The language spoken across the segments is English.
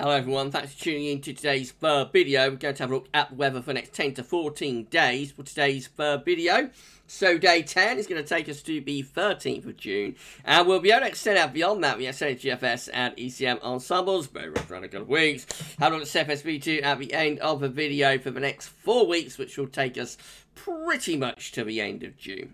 Hello everyone, thanks for tuning in to today's video. We're going to have a look at the weather for the next 10 to 14 days for today's video. So day 10 is going to take us to the 13th of June, and we'll be able to extend out beyond that. We have GFS and ECM ensembles, very much around a couple of weeks. Have a look at CFSV2 at the end of the video for the next 4 weeks, which will take us pretty much to the end of June.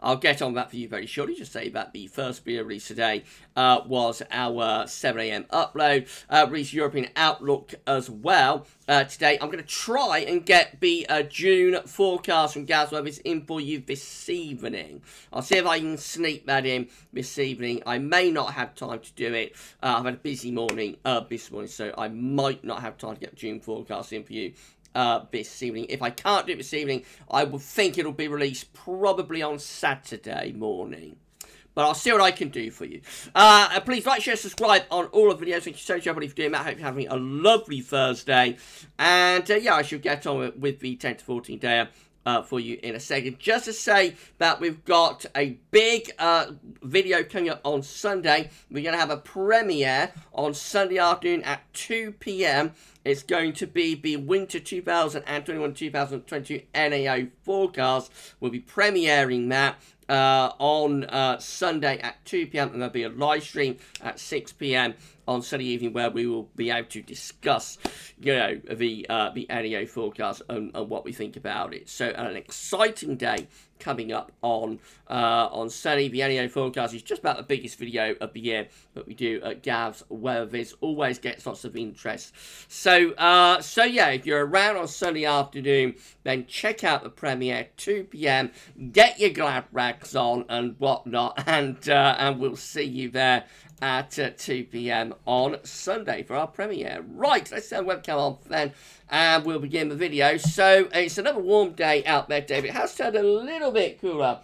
I'll get on that for you very shortly. Just say that the first video released today was our 7 AM upload. Released European Outlook as well. Today, I'm going to try and get the June forecast from GavsWeatherVids in for you this evening. I'll see if I can sneak that in this evening. I may not have time to do it. I've had a busy morning this morning, so I might not have time to get the June forecast in for you this evening. If I can't do it this evening, I would think it'll be released probably on Saturday morning. But I'll see what I can do for you. Please like, share, subscribe on all of the videos. Thank you so much everybody for doing that. I hope you're having a lovely Thursday. And yeah, I shall get on with the 10 to 14 day for you in a second. Just to say that we've got a big video coming up on Sunday. We're going to have a premiere on Sunday afternoon at 2 PM. It's going to be the Winter 2021-2022 NAO forecast. We'll be premiering that on Sunday at 2 PM, and there'll be a live stream at 6 PM on Sunday evening where we will be able to discuss, you know, the NAO forecast and what we think about it. So an exciting day coming up on Sunday. The NAO forecast is just about the biggest video of the year that we do at GavsWeatherVids. Always gets lots of interest. So yeah, if you're around on Sunday afternoon, then check out the premiere 2 PM. Get your glad rags on and whatnot, and we'll see you there at 2 PM on Sunday for our premiere. Right, let's turn the webcam on then, and we'll begin the video. So it's another warm day out there, David. It has turned a little bit cooler,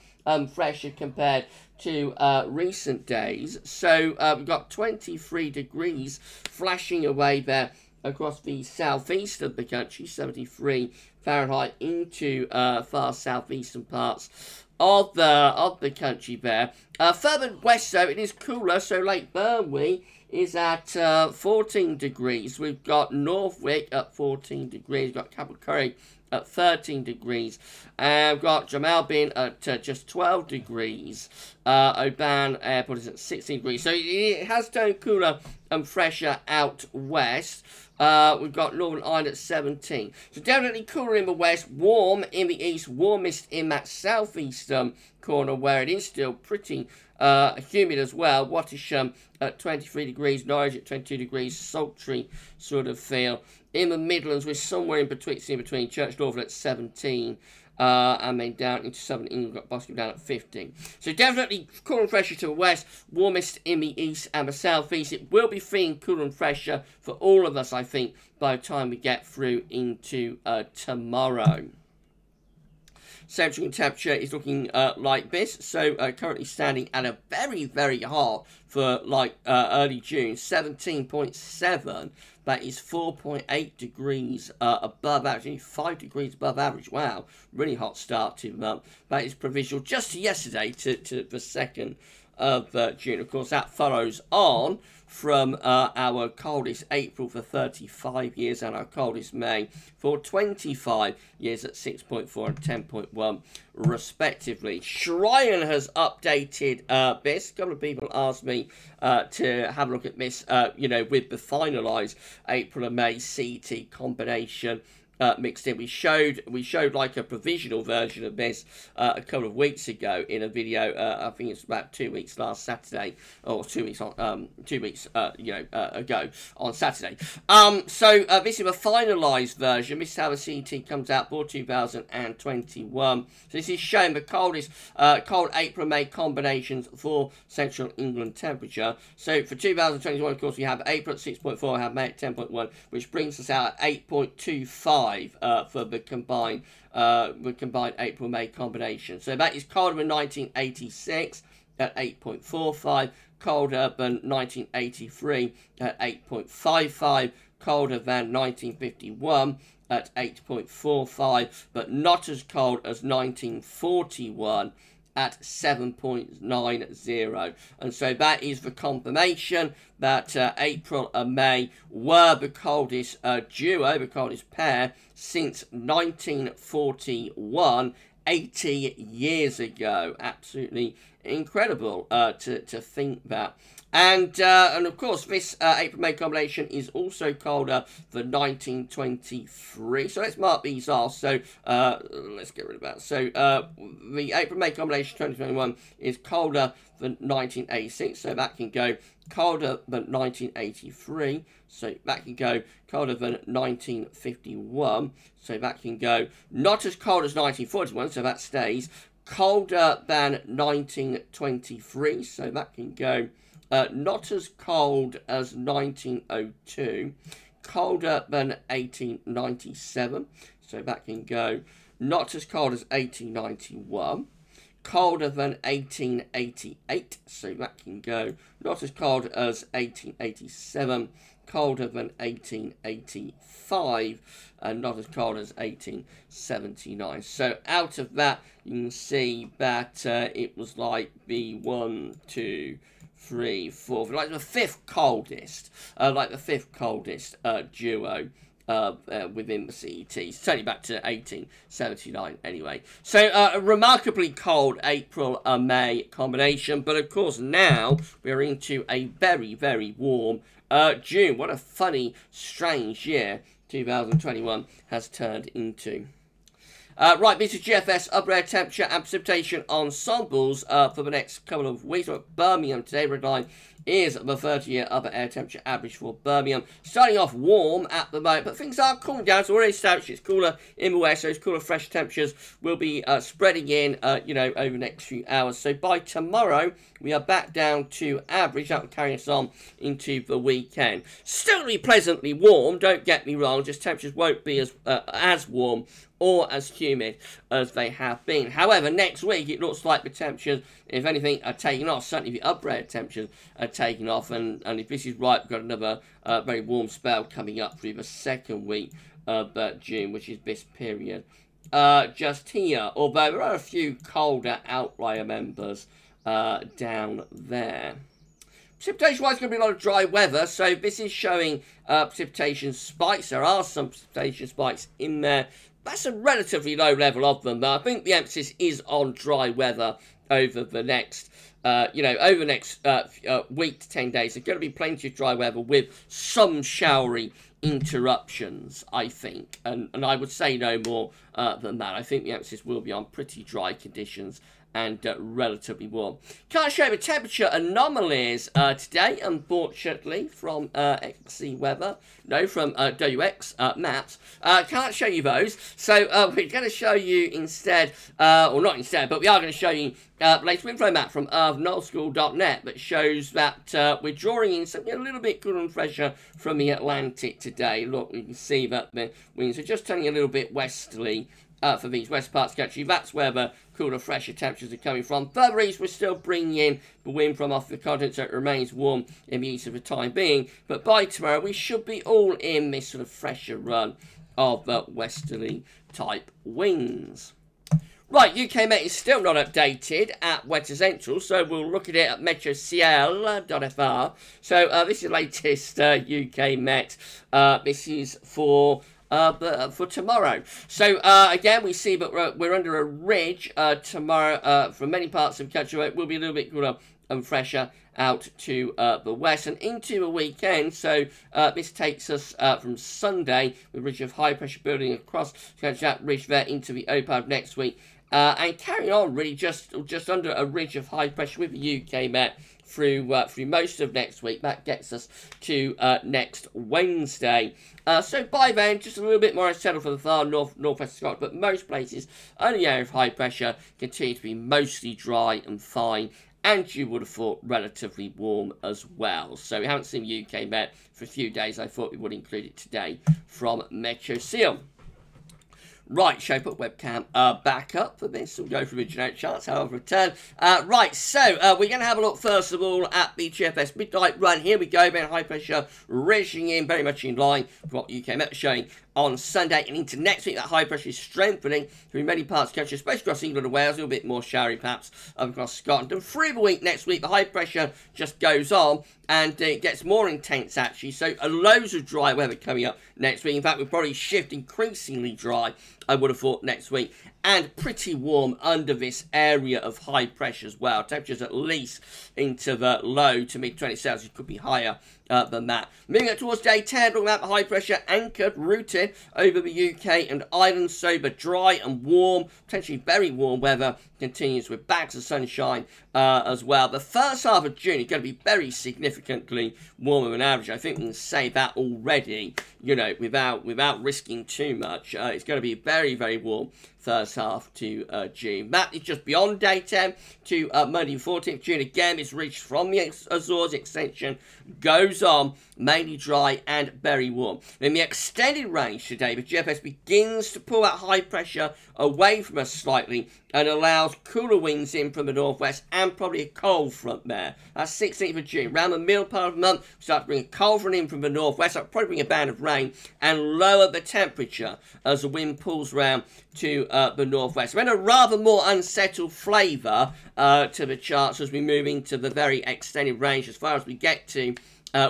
fresher compared to recent days. So we've got 23 degrees flashing away there across the southeast of the country, 73 Fahrenheit into far southeastern parts of the country there. Further west, though, it is cooler. So Lake Burnley is at 14 degrees. We've got Northwick at 14 degrees. We've got Capel Curry at 13 degrees. And we've got Jamalbin at just 12 degrees. Oban Airport is at 16 degrees. So it has turned cooler and fresher out west. We've got Northern Ireland at 17. So definitely cooler in the west, warm in the east, warmest in that southeastern corner where it is still pretty humid as well. Wattisham at 23 degrees, Norwich at 22 degrees, sultry sort of feel. In the Midlands, we're somewhere in between Church Northern at 17. And then down into southern England, we've got Boscombe down at 15. So definitely cooler and fresher to the west, warmest in the east and the southeast. It will be feeling cooler and fresher for all of us, I think, by the time we get through into tomorrow. Central temperature is looking like this. So currently standing at a very, very hot for like early June, 17.7. That is 4.8 degrees above average, 5 degrees above average. Wow, really hot start to the month. That is provisional just yesterday to the 2nd of June. Of course, that follows on from our coldest April for 35 years and our coldest May for 25 years at 6.4 and 10.1 respectively. Shrine has updated this. A couple of people asked me to have a look at this, you know, with the finalised April and May CT combination mixed in. We showed like a provisional version of this a couple of weeks ago in a video. I think it's about 2 weeks last Saturday, or 2 weeks on 2 weeks ago on Saturday. So this is a finalised version. This is how the CT comes out for 2021. So this is showing the coldest cold April May combinations for central England temperature. So for 2021, of course, we have April at 6.4, we have May at 10.1, which brings us out at 8.25. For the combined April-May combination. So that is colder than 1986 at 8.45, colder than 1983 at 8.55, colder than 1951 at 8.45, but not as cold as 1941 at 7.90. And so that is the confirmation that April and May were the coldest duo, the coldest pair, since 1941, 80 years ago. Absolutely incredible to think that. And of course, this April-May combination is also called the 1923. So let's mark these off. So let's get rid of that. So the April-May combination 2021 is colder than 1986. So that can go colder than 1983. So that can go colder than 1951. So that can go not as cold as 1941. So that stays colder than 1923. So that can go not as cold as 1902, colder than 1897, so that can go not as cold as 1891, colder than 1888, so that can go not as cold as 1887, colder than 1885, and not as cold as 1879. So out of that, you can see that it was like the 1, 2, 3, 4, like the fifth coldest, duo within the CET. Certainly back to 1879 anyway. So a remarkably cold April and May combination, but of course now we're into a very, very warm June. What a funny, strange year 2021 has turned into. Right, this is GFS upper air temperature and precipitation ensembles for the next couple of weeks. We're at Birmingham today. Red line is the 30-year upper air temperature average for Birmingham. Starting off warm at the moment, but things are cooling down. It's already established it's cooler in the west, so those cooler, fresh temperatures will be spreading in, over the next few hours. So by tomorrow, we are back down to average. That will carry us on into the weekend. Still be pleasantly warm, don't get me wrong, just temperatures won't be as warm or as humid as they have been. However, next week it looks like the temperatures, if anything, are taking off. Certainly the upper air temperatures are taking off, and if this is right, we've got another very warm spell coming up through the second week of June, which is this period just here. Although there are a few colder outlier members down there. Precipitation-wise, it's going to be a lot of dry weather, so this is showing precipitation spikes. There are some precipitation spikes in there. That's a relatively low level of them, though. I think the emphasis is on dry weather over the next, week to 10 days. There's going to be plenty of dry weather with some showery interruptions, I think. And I would say no more than that. I think the emphasis will be on pretty dry conditions and relatively warm. Can't show the temperature anomalies today, unfortunately, from XC Weather. No, from WX Maps. Can't show you those. So we're going to show you instead, or not instead, but we are going to show you the latest info map from nullschool.net that shows that we're drawing in something a little bit cooler and fresher from the Atlantic today. Look, you can see that the winds are just turning a little bit westerly for these west parts of the country. That's where the cooler, fresher temperatures are coming from. Further east, we're still bringing in the wind from off the continent, so it remains warm in the east for the time being. But by tomorrow, we should be all in this sort of fresher run of westerly type winds. Right, UK Met is still not updated at Weather Central, so we'll look at it at metrocl.fr. So this is the latest UK Met. This is for tomorrow. So again, we see that we're under a ridge tomorrow for many parts of the country. It will be a little bit cooler and fresher out to the west and into the weekend. So this takes us from Sunday with a ridge of high pressure building across that ridge there into the early part of next week, and carrying on really just under a ridge of high pressure with the UK Met through most of next week. That gets us to next Wednesday. So by then, just a little bit more settled for the far northwest Scotland, but most places on the area of high pressure continue to be mostly dry and fine, and you would have thought relatively warm as well. So we haven't seen UK Met for a few days. I thought we would include it today from Meteo Seal. Right, shall I put webcam back up for this? We'll go through the generic charts, however, return. Right, so we're going to have a look first of all at the GFS midnight run. Here we go, then high pressure reaching in very much in line with what UK Met was showing on Sunday and into next week. That high pressure is strengthening through many parts of the country, especially across England and Wales, a little bit more showery perhaps across Scotland. And through the week next week, the high pressure just goes on and it gets more intense actually. So loads of dry weather coming up next week. In fact, we'll probably shift increasingly dry, I would have thought, next week. And pretty warm under this area of high pressure as well. Temperatures at least into the low to mid 20 Celsius, could be higher than that. Moving up towards day 10, talking about the high pressure anchored, rooted over the UK and Ireland. Sober, dry and warm, potentially very warm weather continues with bags of sunshine as well. The first half of June is going to be very significantly warmer than average. I think we can say that already, you know, without risking too much. It's going to be very, very warm first half to June. That is just beyond day 10 to Monday 14th June. Again, it's reached from the Azores extension, goes on, mainly dry and very warm. In the extended range today, the GFS begins to pull that high pressure away from us slightly and allows cooler winds in from the northwest and probably a cold front there. That's 16th of June. Around the middle part of the month, we start to bring a cold front in from the northwest. That'll probably bring a band of rain and lower the temperature as the wind pulls round to the northwest. We're in a rather more unsettled flavour to the charts as we move into the very extended range as far as we get to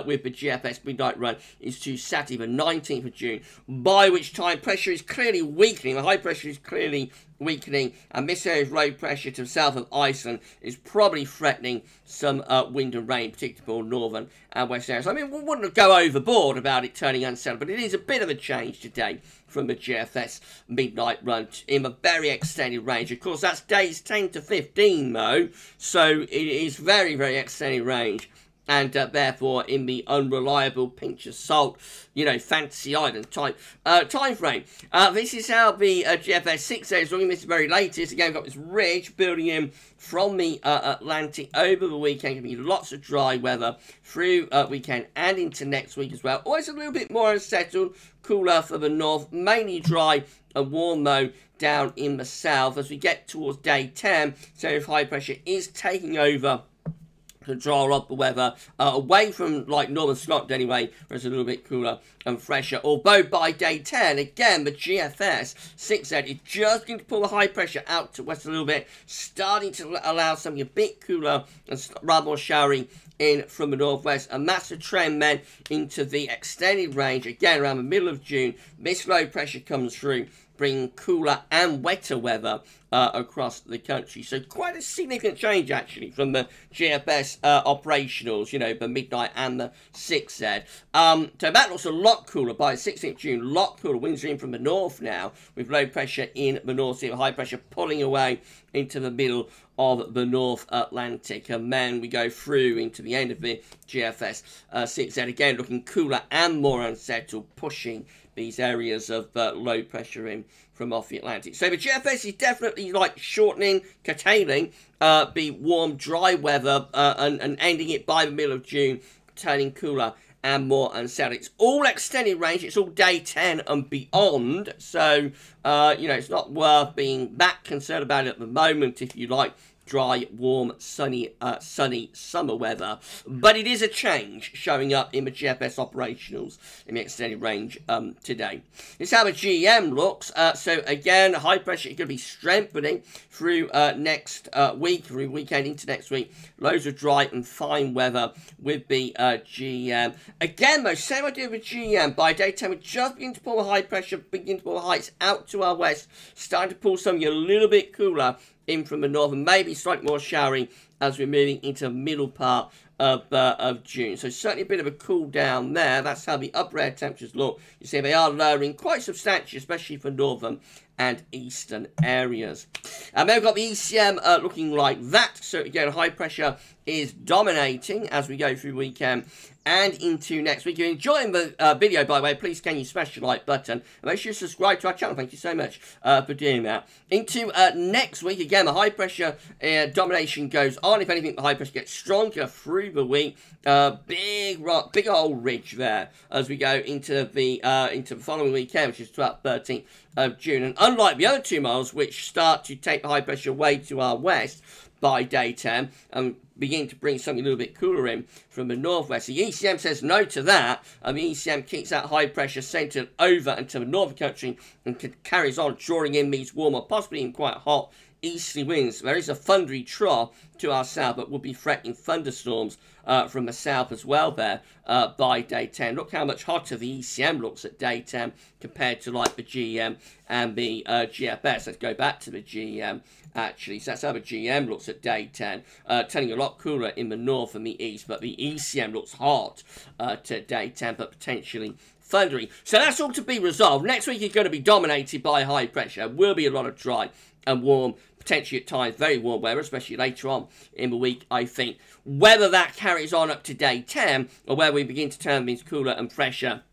with the GFS midnight run is to Saturday the 19th of June, by which time pressure is clearly weakening. The high pressure is clearly weakening, and this area's low pressure to the south of Iceland is probably threatening some wind and rain, particularly for northern and west areas. I mean, we wouldn't go overboard about it turning unsettled, but it is a bit of a change today from the GFS midnight run in a very extended range. Of course, that's days 10 to 15, though, so it is very, very extended range. And therefore, in the unreliable pinch of salt, you know, fantasy island type time frame. This is how the GFS 6 is looking. This is very latest. Again, we've got this ridge building in from the Atlantic over the weekend. Going to be lots of dry weather through weekend and into next week as well. Always a little bit more unsettled, cooler for the north, mainly dry and warm though down in the south as we get towards day 10. So if high pressure is taking over to draw up the weather away from like northern Scotland anyway, where it's a little bit cooler and fresher. Although by day 10, again, the GFS 6Z is just going to pull the high pressure out to west a little bit, starting to allow something a bit cooler and rather more showery in from the northwest, and that's the trend then into the extended range. Again, around the middle of June, this low pressure comes through, bringing cooler and wetter weather across the country. So quite a significant change actually from the GFS operationals, you know, the midnight and the 6Z. So that looks a lot cooler by the 16th of June, a lot cooler. Winds are in from the north now with low pressure in the North Sea, high pressure pulling away into the middle of the North Atlantic, and then we go through into the end of the GFS 6Z, again looking cooler and more unsettled, pushing these areas of low pressure in from off the Atlantic. So the GFS is definitely like shortening, curtailing the warm, dry weather and ending it by the middle of June, turning cooler and more unsettled. It's all extended range. It's all day 10 and beyond. So, you know, it's not worth being that concerned about it at the moment if you like dry, warm, sunny summer weather. But it is a change showing up in the GFS operationals in the extended range today. This is how the GEM looks. So again, high pressure is going to be strengthening through next week, through weekend into next week. Loads of dry and fine weather with the GEM. Again, though, same idea with GEM. By day 10, we're just beginning to pull the high pressure, beginning to pull the heights out to our west, starting to pull something a little bit cooler in from the north, and maybe slightly more showery as we're moving into the middle part of June. So certainly a bit of a cool down there. That's how the upper air temperatures look. You see they are lowering quite substantially, especially for northern and eastern areas. And then we've got the ECM looking like that. So again, high pressure is dominating as we go through the weekend and into next week. If you're enjoying the video, by the way, please can you smash the like button and make sure you subscribe to our channel. Thank you so much for doing that. Into next week, again, the high pressure domination goes on. If anything, the high pressure gets stronger through the week. Big old ridge there as we go into the following weekend, which is 12th, 13th of June. And unlike the other two models, which start to take the high pressure away to our west by daytime and begin to bring something a little bit cooler in from the northwest. The ECM says no to that, and the ECM keeps that high pressure centered over into the northern country and carries on drawing in these warmer, possibly even quite hot easterly winds. There is a thundery trough to our south, but will be threatening thunderstorms from the south as well there by day 10. Look how much hotter the ECM looks at day 10 compared to like the GM and the GFS. Let's go back to the GM actually. So that's how the GM looks at day 10, turning a lot cooler in the north and the east, but the ECM looks hot to day 10, but potentially thundery. So that's all to be resolved. Next week is going to be dominated by high pressure. Will be a lot of dry and warm, potentially at times very warm weather, especially later on in the week, I think. Whether that carries on up to day 10, or whether we begin to turn things cooler and fresher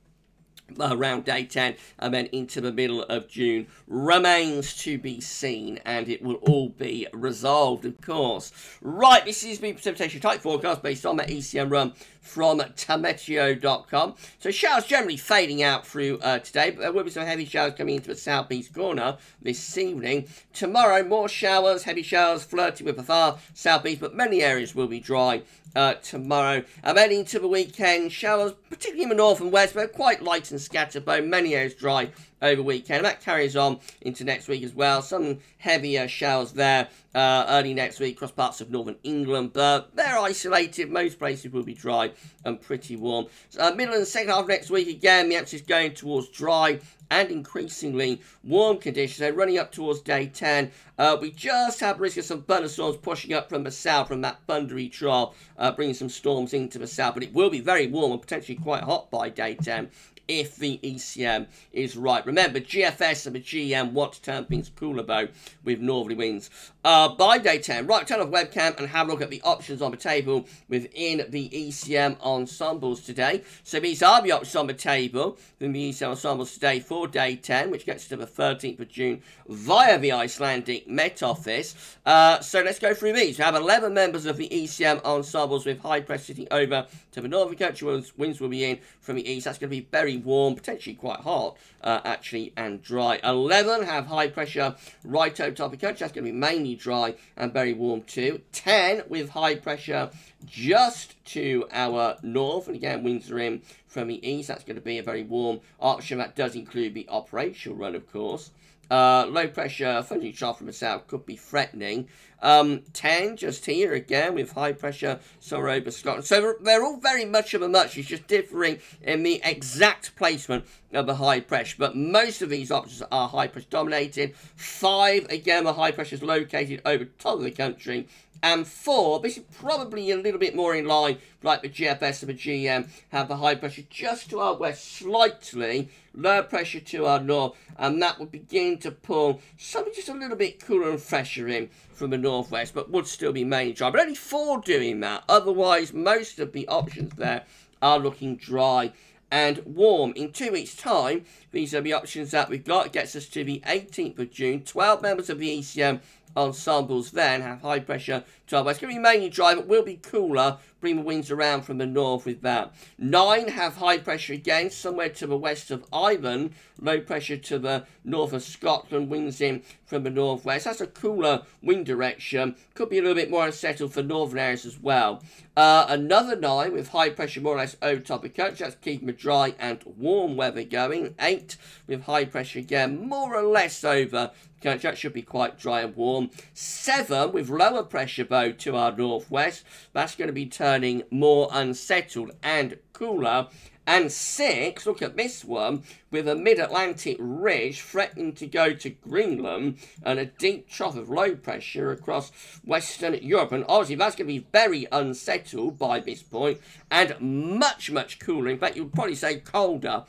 around day 10 and then into the middle of June, remains to be seen, and it will all be resolved, of course. Right, this is the precipitation type forecast based on that ECM run from tameteo.com. So showers generally fading out through today, but there will be some heavy showers coming into the southeast corner this evening. Tomorrow, more showers, heavy showers flirting with the far southeast, but many areas will be dry tomorrow. And then into the weekend, showers, particularly in the north and west, but quite light and scattered, but many areas dry over weekend. And that carries on into next week as well. Some heavier showers there early next week across parts of northern England, but they're isolated. Most places will be dry and pretty warm. So, middle and second half of next week, again, the emphasis going towards dry and increasingly warm conditions. So running up towards day 10, we just have risk of some thunderstorms pushing up from the south from that thundery trough, bringing some storms into the south. But it will be very warm and potentially quite hot by day 10 if the ECM is right. Remember, GFS and the GM want to turn things cooler, though, with northerly winds by day 10. Right, turn off webcam and have a look at the options on the table within the ECM ensembles today. So these are the options on the table within the ECM ensembles today for day 10, which gets to the 13th of June via the Icelandic Met Office. So let's go through these. We have 11 members of the ECM ensembles with high pressure sitting over to the northern country. Winds will be in from the east. That's going to be very warm, potentially quite hot, actually, and dry. 11 have high pressure right over top of the country. That's going to be mainly dry and very warm too. 10 with high pressure just to our north, and again, winds are in from the east. That's going to be a very warm option. That does include the operational run, of course. Low pressure thundery trough from the south could be threatening. 10 just here again with high pressure somewhere over Scotland. So they're all very much of a much. It's just differing in the exact placement of the high pressure. But most of these options are high pressure dominated. 5 again, the high pressure is located over top of the country. And 4, this is probably a little bit more in line, like the GFS and the GM, have the high pressure just to our west slightly, low pressure to our north, and that would begin to pull something just a little bit cooler and fresher in from the northwest, but would still be mainly dry. But only 4 doing that. Otherwise, most of the options there are looking dry and warm. In 2 weeks' time, these are the options that we've got. It gets us to the 18th of June. 12 members of the ECM ensembles then have high pressure to our west. It's going to be mainly dry, but will be cooler. Bring the winds around from the north with that. 9 have high pressure again, somewhere to the west of Ireland. Low pressure to the north of Scotland. Winds in from the northwest. That's a cooler wind direction. Could be a little bit more unsettled for northern areas as well. Another 9 with high pressure more or less over top of the country. That's keeping the dry and warm weather going. 8 with high pressure again, more or less over country. That should be quite dry and warm. 7 with lower pressure though to our northwest. That's going to be turning more unsettled and cooler. And 6, look at this one, with a mid-Atlantic ridge threatening to go to Greenland and a deep trough of low pressure across Western Europe. And obviously that's going to be very unsettled by this point and much, much cooler. In fact, you would probably say colder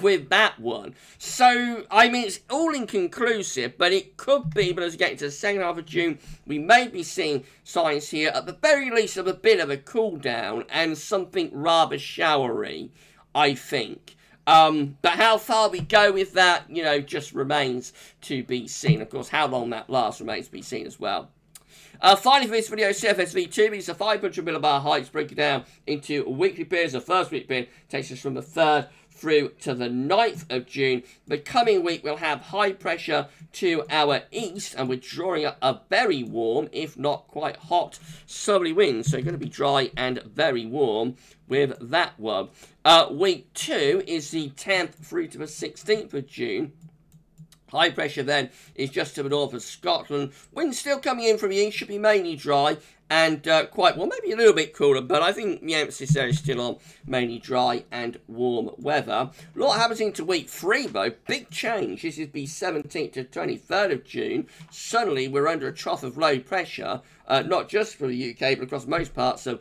with that one. So, I mean, it's all inconclusive, but it could be, but as we get into the second half of June, we may be seeing signs here, at the very least, of a bit of a cool down and something rather showery, I think. But how far we go with that, you know, just remains to be seen. Of course, how long that lasts remains to be seen as well. Finally for this video, CFSV2 is a 500 millibar heights broken down into weekly periods. The first week period takes us from the 3rd through to the 9th of June. The coming week we'll have high pressure to our east, and we're drawing up a very warm, if not quite hot, southerly wind. So going to be dry and very warm with that one. Week 2 is the 10th through to the 16th of June. High pressure then is just to the north of Scotland. Wind still coming in from the east, should be mainly dry and quite warm, maybe a little bit cooler, but I think the emphasis there is still on mainly dry and warm weather. A lot happens into week 3 though, big change. This is the 17th to 23rd of June. Suddenly we're under a trough of low pressure, not just for the UK, but across most parts of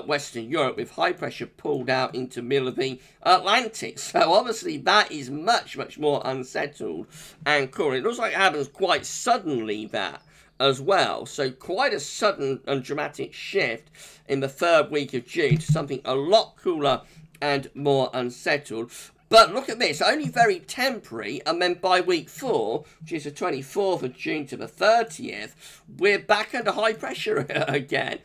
Western Europe, with high pressure pulled out into the middle of the Atlantic. So obviously that is much more unsettled and cool. It looks like it happens quite suddenly, that as well. So quite a sudden and dramatic shift in the 3rd week of June to something a lot cooler and more unsettled. But look at this, only very temporary, and then by week 4, which is the 24th of June to the 30th, we're back under high pressure again,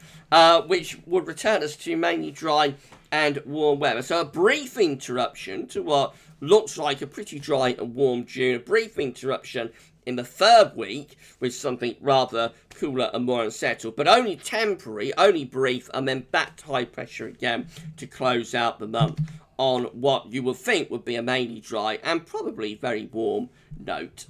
which would return us to mainly dry and warm weather. So a brief interruption to what looks like a pretty dry and warm June, a brief interruption in the 3rd week with something rather cooler and more unsettled, but only temporary, only brief, and then back to high pressure again to close out the month on what you would think would be a mainly dry and probably very warm note.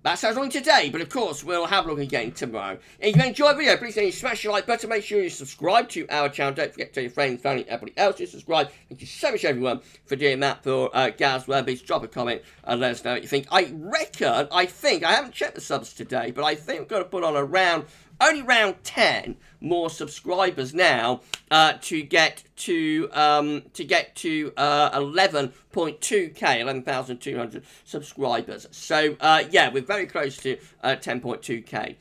That's how it's going today, but of course we'll have a look again tomorrow. If you enjoyed the video, please smash the like button, make sure you subscribe to our channel. Don't forget to tell your friends, family, everybody else to subscribe. Thank you so much everyone for doing that. For GavsWeatherVids, drop a comment and let us know what you think. I haven't checked the subs today, but I think we've got to put on only around 10 more subscribers now to get to 11.2k, 11,200 subscribers. So yeah, we're very close to 10.2k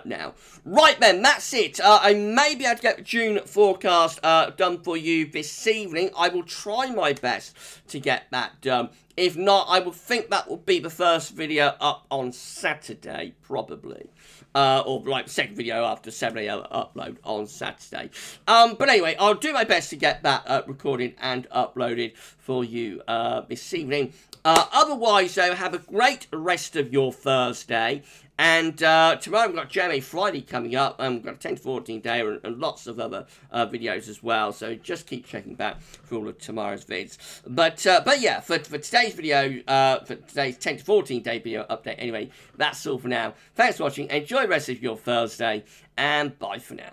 now. Right then, that's it. I may be able to get the June forecast done for you this evening. I will try my best to get that done. If not, I will think that will be the first video up on Saturday, probably. Or like the second video after 7 AM upload on Saturday. But anyway, I'll do my best to get that recorded and uploaded for you this evening. Otherwise, though, have a great rest of your Thursday. And tomorrow we've got GMA Friday coming up, and we've got a 10 to 14 day and lots of other videos as well. So just keep checking back for all of tomorrow's vids. But yeah, for today's video, for today's 10 to 14 day video update, anyway, that's all for now. Thanks for watching. Enjoy the rest of your Thursday, and bye for now.